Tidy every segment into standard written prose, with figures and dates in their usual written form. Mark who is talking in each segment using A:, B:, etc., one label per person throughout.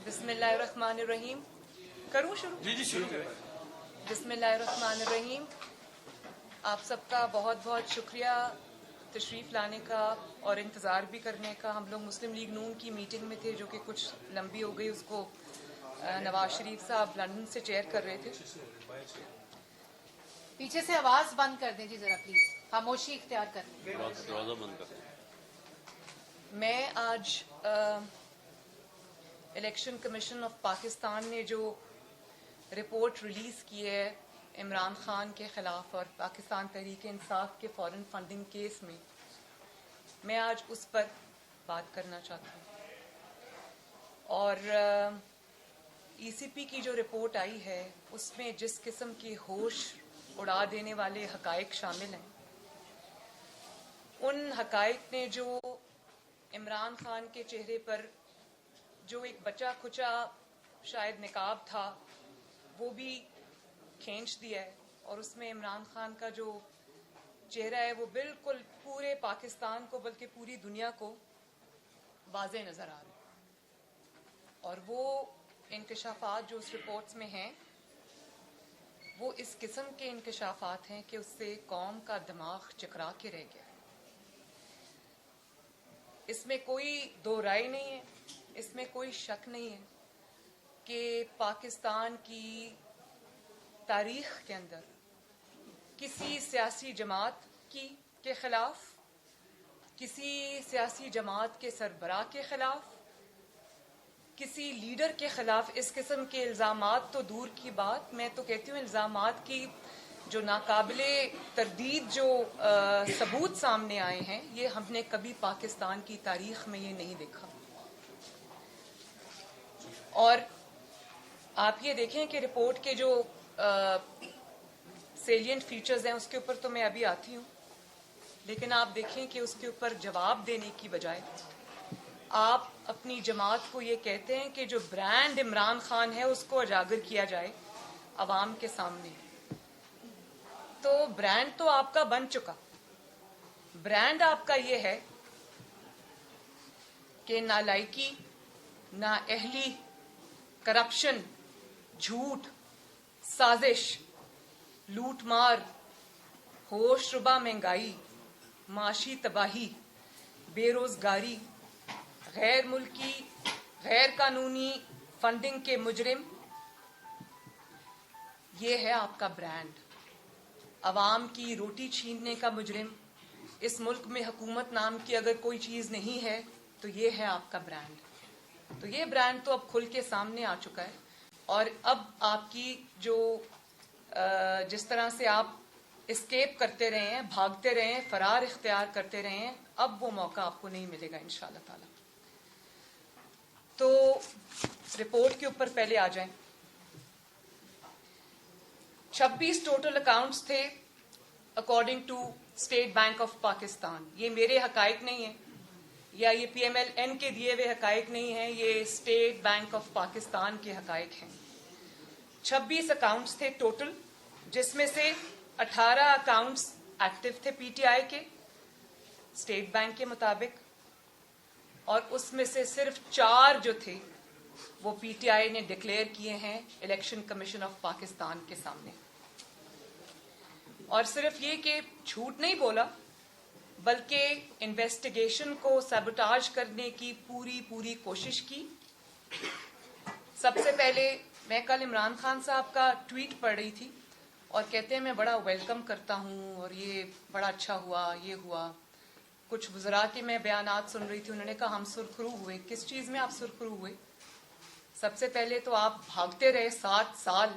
A: بسم اللہ الرحمن الرحیم. کروں شروع؟
B: جی شروع کریں.
A: بسم اللہ الرحمن الرحیم. آپ سب کا بہت بہت شکریہ تشریف لانے کا اور انتظار بھی کرنے کا. ہم لوگ مسلم لیگ نون کی میٹنگ میں تھے جو کہ کچھ لمبی ہو گئی. اس کو نواز شریف صاحب لندن سے چیئر کر رہے تھے.
C: پیچھے سے آواز بند کر دیں جی ذرا پلیز, خاموشی اختیار کر لیں.
B: دروازہ بند کر.
A: میں آج الیکشن کمیشن آف پاکستان نے جو رپورٹ ریلیز کی ہے عمران خان کے خلاف اور پاکستان تحریک انصاف کے فارن فنڈنگ کیس میں آج اس پر بات کرنا چاہتا ہوں. اور ای سی پی کی جو رپورٹ آئی ہے اس میں جس قسم کے ہوش اڑا دینے والے حقائق شامل ہیں, ان حقائق نے جو عمران خان کے چہرے پر جو ایک بچا کھچا شاید نقاب تھا وہ بھی کھینچ دیا ہے, اور اس میں عمران خان کا جو چہرہ ہے وہ بالکل پورے پاکستان کو بلکہ پوری دنیا کو واضح نظر آ رہا ہے. اور وہ انکشافات جو اس رپورٹس میں ہیں وہ اس قسم کے انکشافات ہیں کہ اس سے قوم کا دماغ چکرا کے رہ گیا. اس میں کوئی دو رائے نہیں ہے, اس میں کوئی شک نہیں ہے کہ پاکستان کی تاریخ کے اندر کسی سیاسی جماعت کے خلاف, کسی سیاسی جماعت کے سربراہ کے خلاف, کسی لیڈر کے خلاف اس قسم کے الزامات تو دور کی بات, میں تو کہتی ہوں الزامات کی جو ناقابل تردید جو ثبوت سامنے آئے ہیں یہ ہم نے کبھی پاکستان کی تاریخ میں یہ نہیں دیکھا. اور آپ یہ دیکھیں کہ رپورٹ کے جو سیلینٹ فیچرز ہیں اس کے اوپر تو میں ابھی آتی ہوں, لیکن آپ دیکھیں کہ اس کے اوپر جواب دینے کی بجائے آپ اپنی جماعت کو یہ کہتے ہیں کہ جو برانڈ عمران خان ہے اس کو اجاگر کیا جائے عوام کے سامنے. تو برانڈ تو آپ کا بن چکا. برانڈ آپ کا یہ ہے کہ نالائکی, نااہلی, کرپشن, جھوٹ, سازش, لوٹ مار, ہوش ربا مہنگائی, معاشی تباہی, بے روزگاری, غیر ملکی غیر قانونی فنڈنگ کے مجرم, یہ ہے آپ کا برانڈ. عوام کی روٹی چھیننے کا مجرم. اس ملک میں حکومت نام کی اگر کوئی چیز نہیں ہے تو یہ ہے آپ کا برانڈ. تو یہ برانڈ تو اب کھل کے سامنے آ چکا ہے, اور اب آپ کی جو جس طرح سے آپ اسکیپ کرتے رہے ہیں, بھاگتے رہے ہیں, فرار اختیار کرتے رہے ہیں, اب وہ موقع آپ کو نہیں ملے گا انشاءاللہ تعالی. تو رپورٹ کے اوپر پہلے آ جائیں. 26 ٹوٹل اکاؤنٹس تھے according to State Bank of Pakistan. یہ میرے حقائق نہیں ہیں یا یہ پی ایم ایل این کے دیے ہوئے حقائق نہیں ہیں, یہ اسٹیٹ بینک آف پاکستان کے حقائق ہیں. 26 اکاؤنٹس تھے ٹوٹل, جس میں سے 18 اکاؤنٹس ایکٹیو تھے پی ٹی آئی کے اسٹیٹ بینک کے مطابق, اور اس میں سے صرف 4 جو تھے وہ پی ٹی آئی نے ڈکلیئر کیے ہیں الیکشن کمیشن آف پاکستان کے سامنے. اور صرف یہ کہ جھوٹ نہیں بولا بلکہ انویسٹیگیشن کو سیبوٹاج کرنے کی پوری کوشش کی. سب سے پہلے میں کل عمران خان صاحب کا ٹویٹ پڑھ رہی تھی اور کہتے ہیں میں بڑا ویلکم کرتا ہوں اور یہ بڑا اچھا ہوا, یہ ہوا. کچھ وزراء کے میں بیانات سن رہی تھی, انہوں نے کہا ہم سرخرو ہوئے. کس چیز میں آپ سرخرو ہوئے؟ سب سے پہلے تو آپ بھاگتے رہے 7 سال,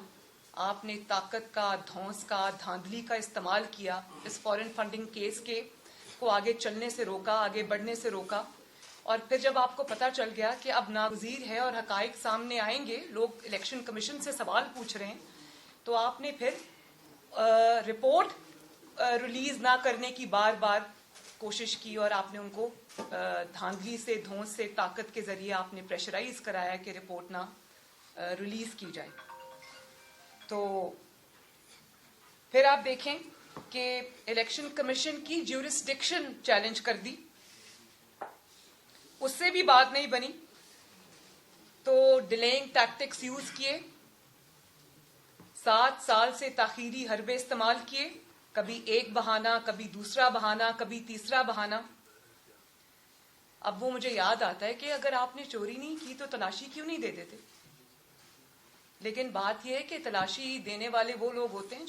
A: آپ نے طاقت کا, دھونس کا, دھاندلی کا استعمال کیا اس فارن فنڈنگ کیس کے کو آگے چلنے سے روکا, آگے بڑھنے سے روکا. اور پھر جب آپ کو پتہ چل گیا کہ اب ناگزیر ہے اور حقائق سامنے آئیں گے, لوگ الیکشن کمیشن سے سوال پوچھ رہے ہیں, تو آپ نے پھر رپورٹ ریلیز نہ کرنے کی بار بار کوشش کی, اور آپ نے ان کو دھاندلی سے, دھونس سے, طاقت کے ذریعے آپ نے پریشرائز کرایا کہ رپورٹ نہ ریلیز کی جائے. تو پھر آپ دیکھیں کہ الیکشن کمیشن کی جیورسڈکشن چیلنج کر دی, اس سے بھی بات نہیں بنی. تو ڈیلیئنگ ٹیکٹکس یوز کیے, 7 سال سے تاخیری حربے استعمال کیے, کبھی ایک بہانہ, کبھی دوسرا بہانہ, کبھی تیسرا بہانہ. اب وہ مجھے یاد آتا ہے کہ اگر آپ نے چوری نہیں کی تو تلاشی کیوں نہیں دے دیتے؟ لیکن بات یہ ہے کہ تلاشی دینے والے وہ لوگ ہوتے ہیں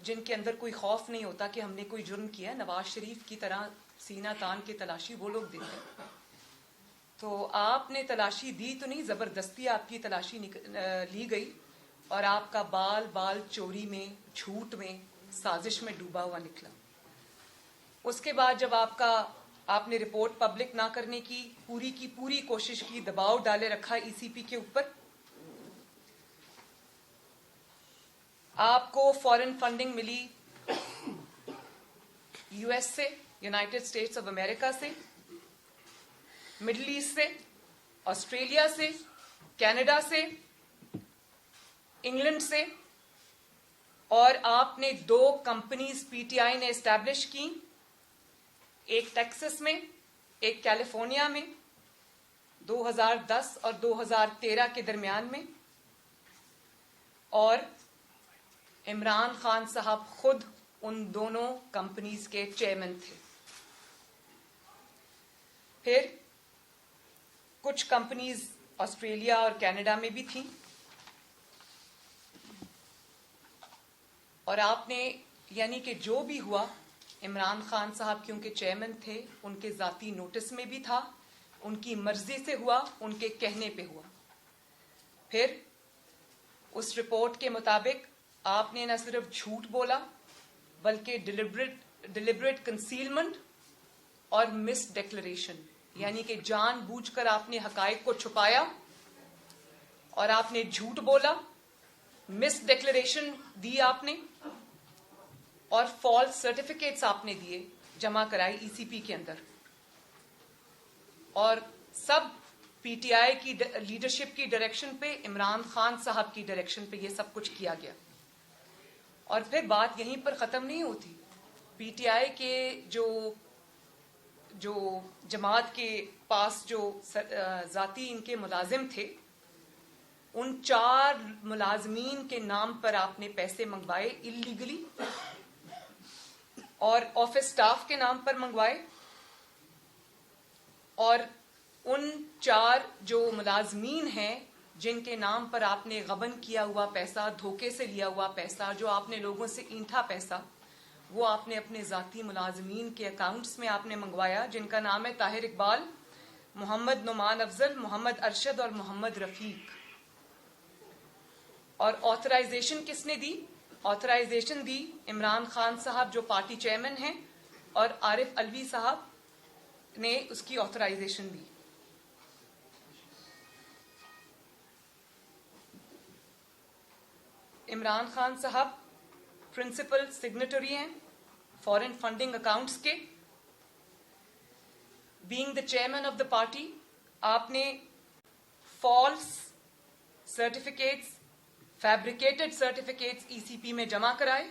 A: جن کے اندر کوئی خوف نہیں ہوتا کہ ہم نے کوئی جرم کیا. نواز شریف کی طرح سینہ تان کے تلاشی وہ لوگ دیتے ہیں. تو آپ نے تلاشی دی تو نہیں, زبردستی آپ کی تلاشی لی گئی اور آپ کا بال چوری میں, جھوٹ میں, سازش میں ڈوبا ہوا نکلا. اس کے بعد جب آپ نے رپورٹ پبلک نہ کرنے کی پوری کوشش کی, دباؤ ڈالے رکھا ای سی پی کے اوپر. آپ کو فارن فنڈنگ ملی یو ایس سے, یونائٹڈ اسٹیٹس آف امریکہ سے, مڈل ایسٹ سے, آسٹریلیا سے, کینیڈا سے, انگلینڈ سے, اور آپ نے 2 کمپنیز پی ٹی آئی نے اسٹیبلش کی, ایک ٹیکسس میں, ایک کیلیفورنیا میں, 2010 اور 2013 کے درمیان میں. اور عمران خان صاحب خود ان دونوں کمپنیز کے چیئرمین تھے. پھر کچھ کمپنیز آسٹریلیا اور کینیڈا میں بھی تھیں, اور آپ نے, یعنی کہ جو بھی ہوا, عمران خان صاحب کیونکہ چیئرمین تھے, ان کے ذاتی نوٹس میں بھی تھا, ان کی مرضی سے ہوا, ان کے کہنے پہ ہوا. پھر اس رپورٹ کے مطابق آپ نے نہ صرف جھوٹ بولا بلکہ ڈیلیبریٹ کنسیلمنٹ اور مس ڈیکلریشن, یعنی کہ جان بوجھ کر آپ نے حقائق کو چھپایا اور آپ نے جھوٹ بولا, مس ڈیکلریشن دی آپ نے, اور فالس سرٹیفکیٹس آپ نے دیے, جمع کرائی ای سی پی کے اندر. اور سب پی ٹی آئی کی لیڈرشپ کی ڈائریکشن پہ, عمران خان صاحب کی ڈائریکشن پہ یہ سب کچھ کیا گیا. اور پھر بات یہیں پر ختم نہیں ہوتی. پی ٹی آئی کے جو جماعت کے پاس جو ذاتی ان کے ملازم تھے, ان 4 ملازمین کے نام پر آپ نے پیسے منگوائے اللیگلی, اور آفس سٹاف کے نام پر منگوائے. اور ان 4 جو ملازمین ہیں جن کے نام پر آپ نے غبن کیا ہوا پیسہ, دھوکے سے لیا ہوا پیسہ, جو آپ نے لوگوں سے اینٹھا پیسہ, وہ آپ نے اپنے ذاتی ملازمین کے اکاؤنٹس میں آپ نے منگوایا, جن کا نام ہے طاہر اقبال, محمد نعمان افضل, محمد ارشد اور محمد رفیق. اور آتھرائزیشن کس نے دی؟ آتھرائزیشن دی عمران خان صاحب جو پارٹی چیئرمین ہیں, اور عارف علوی صاحب نے اس کی آتھرائزیشن دی. عمران خان صاحب پرنسپل سگنیٹری ہیں فارن فنڈنگ اکاؤنٹس کے. Being the chairman of the party, آپ نے فالس سرٹیفکیٹس, فیبریکیٹڈ سرٹیفکیٹس ای سی پی میں جمع کرائے.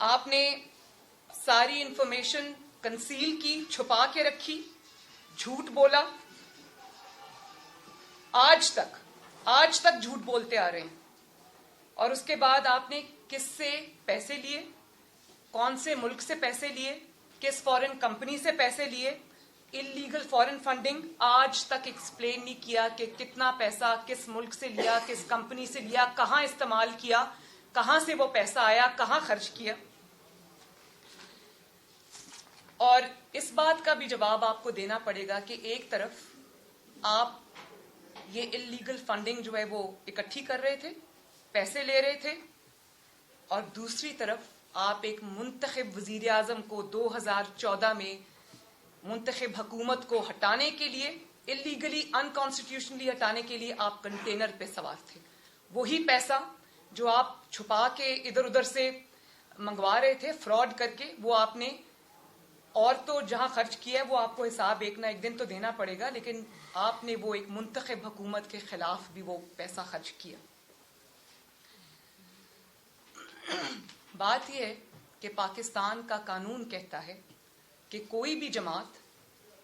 A: آپ نے ساری انفارمیشن کنسیل کی, چھپا کے رکھی, جھوٹ بولا. آج تک جھوٹ بولتے آ رہے ہیں. اور اس کے بعد آپ نے کس سے پیسے لیے, کون سے ملک سے پیسے لیے, کس فارن کمپنی سے پیسے لیے, اللیگل فارن فنڈنگ آج تک ایکسپلین نہیں کیا کہ کتنا پیسہ کس ملک سے لیا, کس کمپنی سے لیا, کہاں استعمال کیا, کہاں سے وہ پیسہ آیا, کہاں خرچ کیا. اور اس بات کا بھی جواب آپ کو دینا پڑے گا کہ ایک طرف آپ یہ اللیگل فنڈنگ جو ہے وہ اکٹھی کر رہے تھے, پیسے لے رہے تھے, اور دوسری طرف آپ ایک منتخب وزیر اعظم کو 2014 میں منتخب حکومت کو ہٹانے کے لیے, اللیگلی انکانسٹیٹیوشنلی ہٹانے کے لیے آپ کنٹینر پہ سوار تھے. وہی پیسہ جو آپ چھپا کے ادھر ادھر سے منگوا رہے تھے فراڈ کر کے, وہ آپ نے, اور تو جہاں خرچ کیا ہے وہ آپ کو حساب ایک نہ ایک دن تو دینا پڑے گا, لیکن آپ نے وہ ایک منتخب حکومت کے خلاف بھی وہ پیسہ خرچ کیا. بات یہ ہے کہ پاکستان کا قانون کہتا ہے کہ کوئی بھی جماعت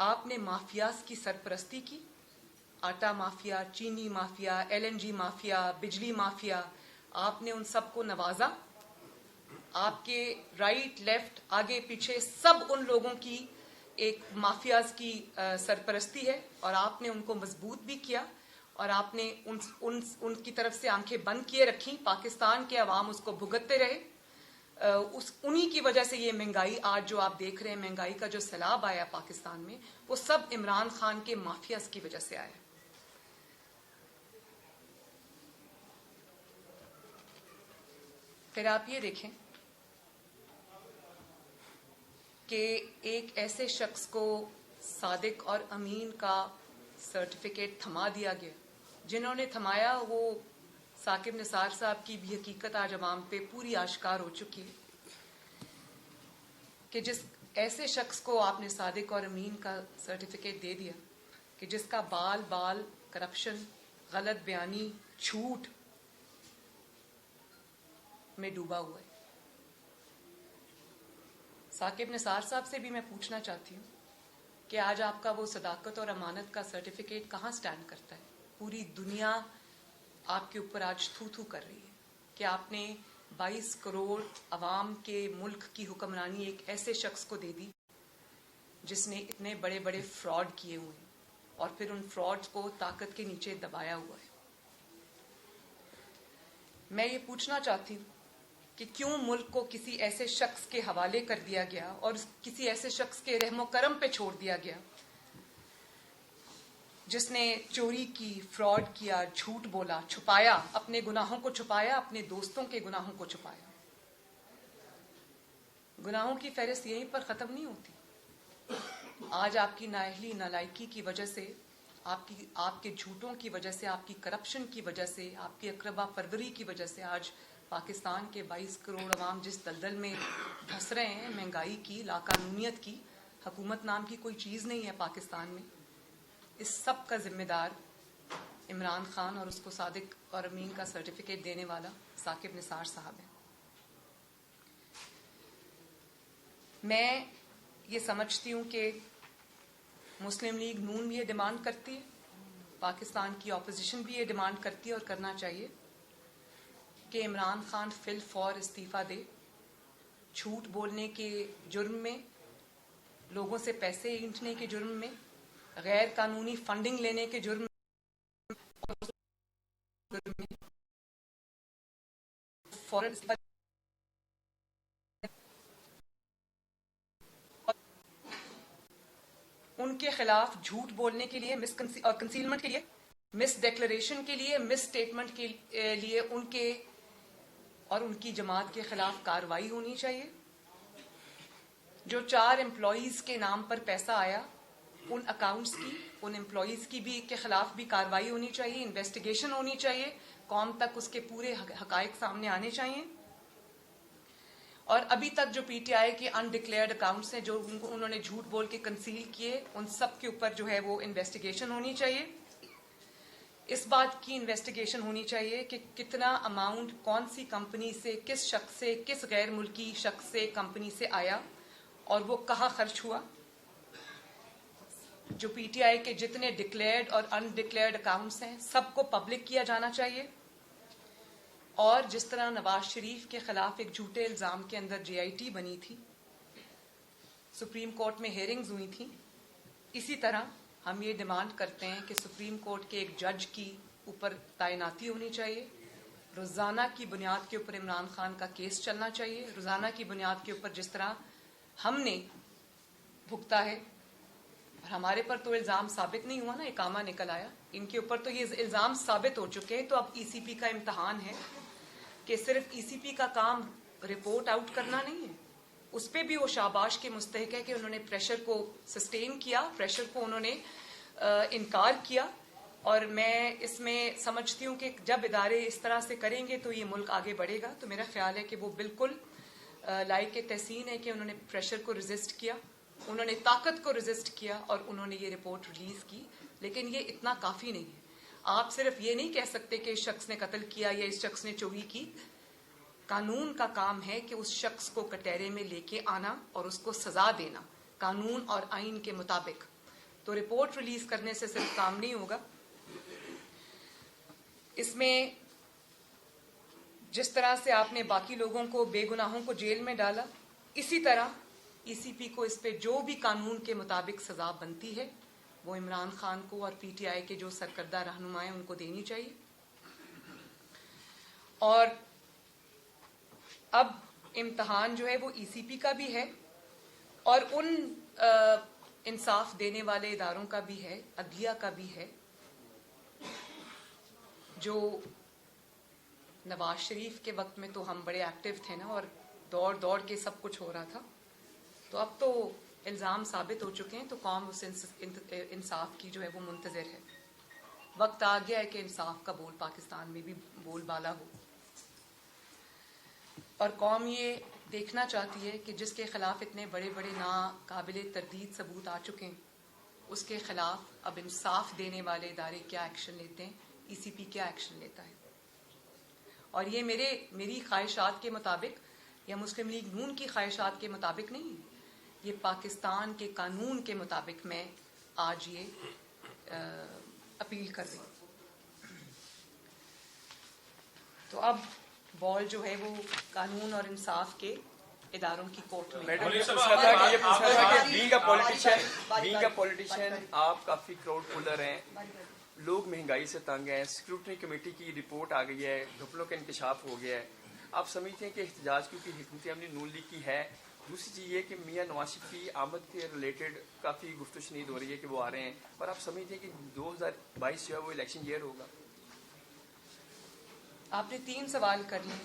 A: آپ نے مافیاز کی سرپرستی کی، آٹا مافیا، چینی مافیا، LNG مافیا، بجلی مافیا، آپ نے ان سب کو نوازا. آپ کے رائٹ لیفٹ آگے پیچھے سب ان لوگوں کی ایک مافیاز کی سرپرستی ہے، اور آپ نے ان کو مضبوط بھی کیا، اور آپ نے ان کی طرف سے آنکھیں بند کیے رکھی. پاکستان کے عوام اس کو بھگتتے رہے. انہی کی وجہ سے یہ مہنگائی آج جو آپ دیکھ رہے ہیں، مہنگائی کا جو سیلاب آیا پاکستان میں، وہ سب عمران خان کے مافیاز کی وجہ سے آیا. پھر آپ یہ دیکھیں کہ ایک ایسے شخص کو صادق اور امین کا سرٹیفکیٹ تھما دیا گیا. جنہوں نے تھمایا وہ ثاقب نثار صاحب کی بھی حقیقت آج عوام پہ پوری آشکار ہو چکی ہے کہ جس ایسے شخص کو آپ نے صادق اور امین کا سرٹیفکیٹ دے دیا کہ جس کا بال بال کرپشن، غلط بیانی، جھوٹ میں ڈوبا ہوا ہے. ثاقب نثار صاحب سے بھی میں پوچھنا چاہتی ہوں کہ آج آپ کا وہ صداقت اور امانت کا سرٹیفکیٹ کہاں سٹینڈ کرتا ہے؟ پوری دنیا آپ کے اوپر آج تھو تھو کر رہی ہے کہ آپ نے 22 کروڑ عوام کے ملک کی حکمرانی ایک ایسے شخص کو دے دی جس نے اتنے بڑے بڑے فراڈ کیے ہوئے ہیں اور پھر ان فراڈ کو طاقت کے نیچے دبایا ہوا ہے. میں یہ پوچھنا چاہتی ہوں کہ کیوں ملک کو کسی ایسے شخص کے حوالے کر دیا گیا اور کسی ایسے شخص کے رحم و کرم پہ چھوڑ دیا گیا جس نے چوری کی، فراڈ کیا، جھوٹ بولا، چھپایا، اپنے گناہوں کو چھپایا، اپنے دوستوں کے گناہوں کو چھپایا. گناہوں کی فہرست یہیں پر ختم نہیں ہوتی. آج آپ کی نااہلی، نالائکی کی وجہ سے، آپ کے جھوٹوں کی وجہ سے، آپ کی کرپشن کی وجہ سے، آپ کی اقربا پروری کی وجہ سے آج پاکستان کے 22 کروڑ عوام جس دلدل میں دھس رہے ہیں، مہنگائی کی، لاقانونیت کی، حکومت نام کی کوئی چیز نہیں ہے پاکستان میں. اس سب کا ذمہ دار عمران خان اور اس کو صادق اور امین کا سرٹیفکیٹ دینے والا ثاقب نثار صاحب ہے. میں یہ سمجھتی ہوں کہ مسلم لیگ نون بھی یہ ڈیمانڈ کرتی ہے، پاکستان کی اپوزیشن بھی یہ ڈیمانڈ کرتی ہے اور کرنا چاہیے کہ عمران خان فی الفور استعفیٰ دے. جھوٹ بولنے کے جرم میں، لوگوں سے پیسے اینٹھنے کے جرم میں، غیر قانونی فنڈنگ لینے کے جرم میں فوراً ان کے خلاف جھوٹ بولنے کے لیے اور کنسیلمنٹ کے لیے، مس ڈیکلریشن کے لیے، مس اسٹیٹمنٹ کے لیے ان کے اور ان کی جماعت کے خلاف کارروائی ہونی چاہیے. جو 4 امپلائیز کے نام پر پیسہ آیا، ان اکاؤنٹس کی، ان امپلائیز کی بھی کے خلاف بھی کارروائی ہونی چاہیے، انویسٹیگیشن ہونی چاہیے، قوم تک اس کے پورے حقائق سامنے آنے چاہیے. اور ابھی تک جو PTI کے انڈکلیئرڈ اکاؤنٹس ہیں جو انہوں نے جھوٹ بول کے کنسیل کیے، ان سب کے اوپر جو ہے وہ انویسٹیگیشن ہونی چاہیے. اس بات کی انویسٹیگیشن ہونی چاہیے کہ کتنا اماؤنٹ کون سی کمپنی سے، کس شخص سے، کس غیر ملکی شخص سے، کمپنی سے آیا اور وہ کہاں خرچ ہوا. جو PTI کے جتنے ڈکلیئرڈ اور انڈکلیئرڈ اکاؤنٹس ہیں سب کو پبلک کیا جانا چاہیے. اور جس طرح نواز شریف کے خلاف ایک جھوٹے الزام کے اندر JIT بنی تھی، سپریم کورٹ میں ہیئرنگز ہوئی تھیں، اسی طرح ہم یہ ڈیمانڈ کرتے ہیں کہ سپریم کورٹ کے ایک جج کی اوپر تعیناتی ہونی چاہیے. روزانہ کی بنیاد کے اوپر عمران خان کا کیس چلنا چاہیے. روزانہ کی بنیاد کے اوپر جس طرح ہم نے بھگتا ہے، اور ہمارے پر تو الزام ثابت نہیں ہوا نا، اقامہ نکل آیا، ان کے اوپر تو یہ الزام ثابت ہو چکے ہیں. تو اب ECP کا امتحان ہے کہ صرف ECP کا کام رپورٹ آؤٹ کرنا نہیں ہے، اس پہ بھی وہ شاباش کے مستحق ہے کہ انہوں نے پریشر کو سسٹین کیا، پریشر کو انہوں نے انکار کیا. اور میں اس میں سمجھتی ہوں کہ جب ادارے اس طرح سے کریں گے تو یہ ملک آگے بڑھے گا. تو میرا خیال ہے کہ وہ بالکل لائق تحسین ہے کہ انہوں نے پریشر کو ریزسٹ کیا، انہوں نے طاقت کو ریزسٹ کیا اور انہوں نے یہ رپورٹ ریلیز کی. لیکن یہ اتنا کافی نہیں ہے. آپ صرف یہ نہیں کہہ سکتے کہ اس شخص نے قتل کیا یا اس شخص نے چوری کی. قانون کا کام ہے کہ اس شخص کو کٹہرے میں لے کے آنا اور اس کو سزا دینا قانون اور آئین کے مطابق. تو رپورٹ ریلیز کرنے سے صرف کام نہیں ہوگا. اس میں جس طرح سے آپ نے باقی لوگوں کو بے گناہوں کو جیل میں ڈالا, اسی طرح ای سی پی کو اس پہ جو بھی قانون کے مطابق سزا بنتی ہے وہ عمران خان کو اور پی ٹی آئی کے جو سرکردہ رہنما ہیں ان کو دینی چاہیے. اور اب امتحان جو ہے وہ ای سی پی کا بھی ہے اور ان انصاف دینے والے اداروں کا بھی ہے, عدلیہ کا بھی ہے, جو نواز شریف کے وقت میں تو ہم بڑے ایکٹیو تھے نا, اور دوڑ دوڑ کے سب کچھ ہو رہا تھا. تو اب تو الزام ثابت ہو چکے ہیں, تو قوم اس انصاف کی جو ہے وہ منتظر ہے. وقت آ گیا ہے کہ انصاف کا بول پاکستان میں بھی بول بالا ہو, اور قوم یہ دیکھنا چاہتی ہے کہ جس کے خلاف اتنے بڑے بڑے ناقابل تردید ثبوت آ چکے ہیں, اس کے خلاف اب انصاف دینے والے ادارے کیا ایکشن لیتے ہیں, ای سی پی کیا ایکشن لیتا ہے. اور یہ میری خواہشات کے مطابق یا مسلم لیگ نون کی خواہشات کے مطابق نہیں, یہ پاکستان کے قانون کے مطابق میں آج یہ اپیل کر رہی ہوں. تو اب بال جو ہے وہ قانون اور انصاف کے اداروں کی کورٹ میں.
B: بینگ اے پولیٹیشین آپ کافی کراؤڈ پولر ہیں, لوگ مہنگائی سے تنگ ہیں, سیکورٹی کمیٹی کی رپورٹ آ گئی ہے, گھپلوں کا انکشاف ہو گیا ہے. آپ سمجھتے ہیں کہ احتجاج کیونکہ حکمت عملی نون لیگ کی ہے. دوسری چیز یہ کہ میاں نواز شریف کی آمد کے ریلیٹڈ کافی گفت و شنید ہو رہی ہے کہ وہ آ رہے ہیں, اور آپ سمجھتے ہیں کہ 2022 جو ہے وہ الیکشن ایئر ہوگا.
A: آپ نے 3 سوال کر لیے.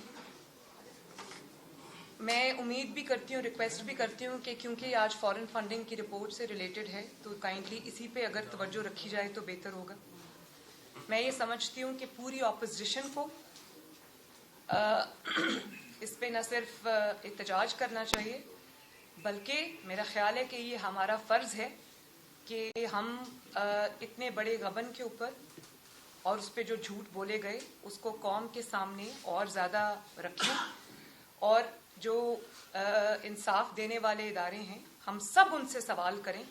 A: میں امید بھی کرتی ہوں, ریکویسٹ بھی کرتی ہوں کہ کیونکہ یہ آج فارن فنڈنگ کی رپورٹ سے ریلیٹڈ ہے تو کائنڈلی اسی پہ اگر توجہ رکھی جائے تو بہتر ہوگا. میں یہ سمجھتی ہوں کہ پوری اپوزیشن کو اس پہ نہ صرف احتجاج کرنا چاہیے, بلکہ میرا خیال ہے کہ یہ ہمارا فرض ہے کہ ہم اتنے بڑے غبن کے اوپر اور اس پہ جو جھوٹ بولے گئے اس کو قوم کے سامنے اور زیادہ رکھیں, اور جو انصاف دینے والے ادارے ہیں ہم سب ان سے سوال کریں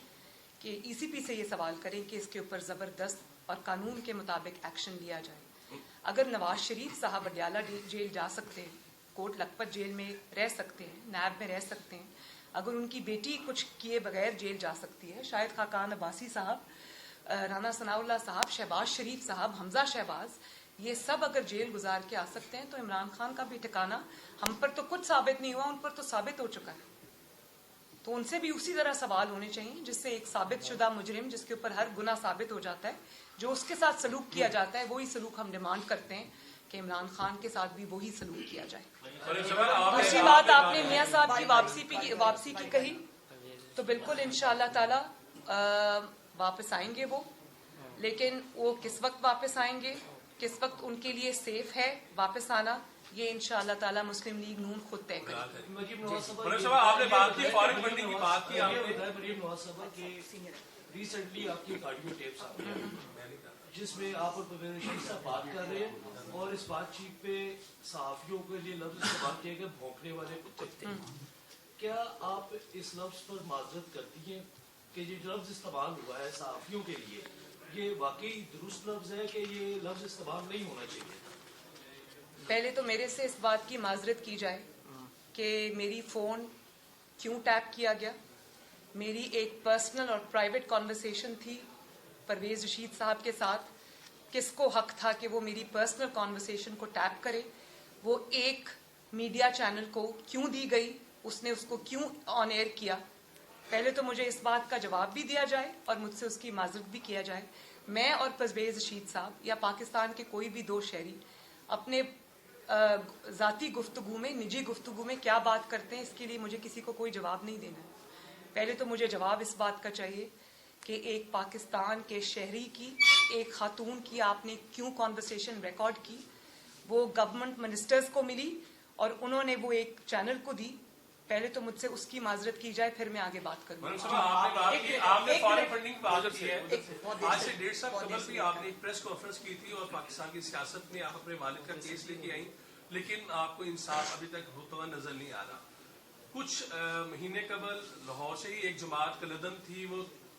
A: کہ ای سی پی سے یہ سوال کریں کہ اس کے اوپر زبردست اور قانون کے مطابق ایکشن لیا جائے. اگر نواز شریف صاحب اڈیالہ جیل جا سکتے ہیں, کوٹ لکھپت جیل میں رہ سکتے ہیں, نیب میں رہ سکتے ہیں, اگر ان کی بیٹی کچھ کیے بغیر جیل جا سکتی ہے, شاید خاقان عباسی صاحب, رانا ثناء اللہ صاحب, شہباز شریف صاحب, حمزہ شہباز, یہ سب اگر جیل گزار کے آ سکتے ہیں تو عمران خان کا بھی ٹھکانہ, ہم پر تو کچھ ثابت نہیں ہوا, ان پر تو ثابت ہو چکا ہے. تو ان سے بھی اسی طرح سوال ہونے چاہیے جس سے ایک ثابت شدہ مجرم جس کے اوپر ہر گناہ ثابت ہو جاتا ہے, جو اس کے ساتھ سلوک کیا جاتا ہے, وہی سلوک ہم ڈیمانڈ کرتے ہیں کہ عمران خان کے ساتھ بھی وہی سلوک کیا جائے. دوسری بات آپ نے میاں صاحب کی واپسی کی کہی, تو بالکل انشاءاللہ تعالی واپس آئیں گے وہ, لیکن وہ کس وقت واپس آئیں گے, کس وقت ان کے لیے سیف ہے واپس آنا, یہ انشاءاللہ تعالی مسلم لیگ نون خود طے کرے.
D: آپ نے بات کی فارن فنڈنگ کی بات کی, مریم نواز صاحبہ کہ ریسنٹلی آپ کی آڈیو ٹیپس آ رہی ہیں جس میں آپ اور پروین رشید صاحب بات کر رہے ہیں, اور اس بات چیت پہ صحافیوں کے لیے لفظ استعمال کیے گئے بھونکنے والے کتے. کیا آپ اس لفظ پر معذرت کرتی ہیں کہ یہ جو لفظ استعمال ہوا ہے صحافیوں کے لیے, یہ واقعی درست لفظ ہے کہ یہ لفظ استعمال نہیں ہونا چاہیے؟
A: پہلے تو میرے سے اس بات کی معذرت کی جائے کہ میری فون کیوں ٹیپ کیا گیا. میری ایک پرسنل اور پرائیویٹ کانورسیشن تھی پرویز رشید صاحب کے ساتھ. کس کو حق تھا کہ وہ میری پرسنل کانورسیشن کو ٹیپ کرے, وہ ایک میڈیا چینل کو کیوں دی گئی, اس نے اس کو کیوں آن ایئر کیا. پہلے تو مجھے اس بات کا جواب بھی دیا جائے اور مجھ سے اس کی معذرت بھی کیا جائے. میں اور پرویز رشید صاحب یا پاکستان کے کوئی بھی 2 شہری اپنے ذاتی گفتگو میں, نجی گفتگو میں کیا بات کرتے ہیں, اس کے لیے مجھے کسی کو کوئی جواب نہیں دینا ہے. پہلے تو مجھے جواب اس بات کا چاہیے کہ ایک پاکستان کے شہری کی, ایک خاتون کی آپ نے کیوں کانورسیشن ریکارڈ کی. وہ گورنمنٹ منسٹرز کو ملی اور انہوں نے وہ ایک چینل کو دی. پہلے تو مجھ سے اس کی معذرت کی جائے, پھر میں آگے بات کروں.
D: آپ نے فارن فنڈنگ بات کی ہے, آج سے 1.5 سال قبل بھی آپ نے ایک پریس کانفرنس کی تھی اور پاکستان کی سیاست میں آپ اپنے والد کا کیس لے کے آئی, لیکن آپ کو انصاف ابھی تک ہوتا ہوا نظر نہیں آ رہا. کچھ مہینے قبل لاہور سے ہی ایک جماعت کلدم تھی, وہ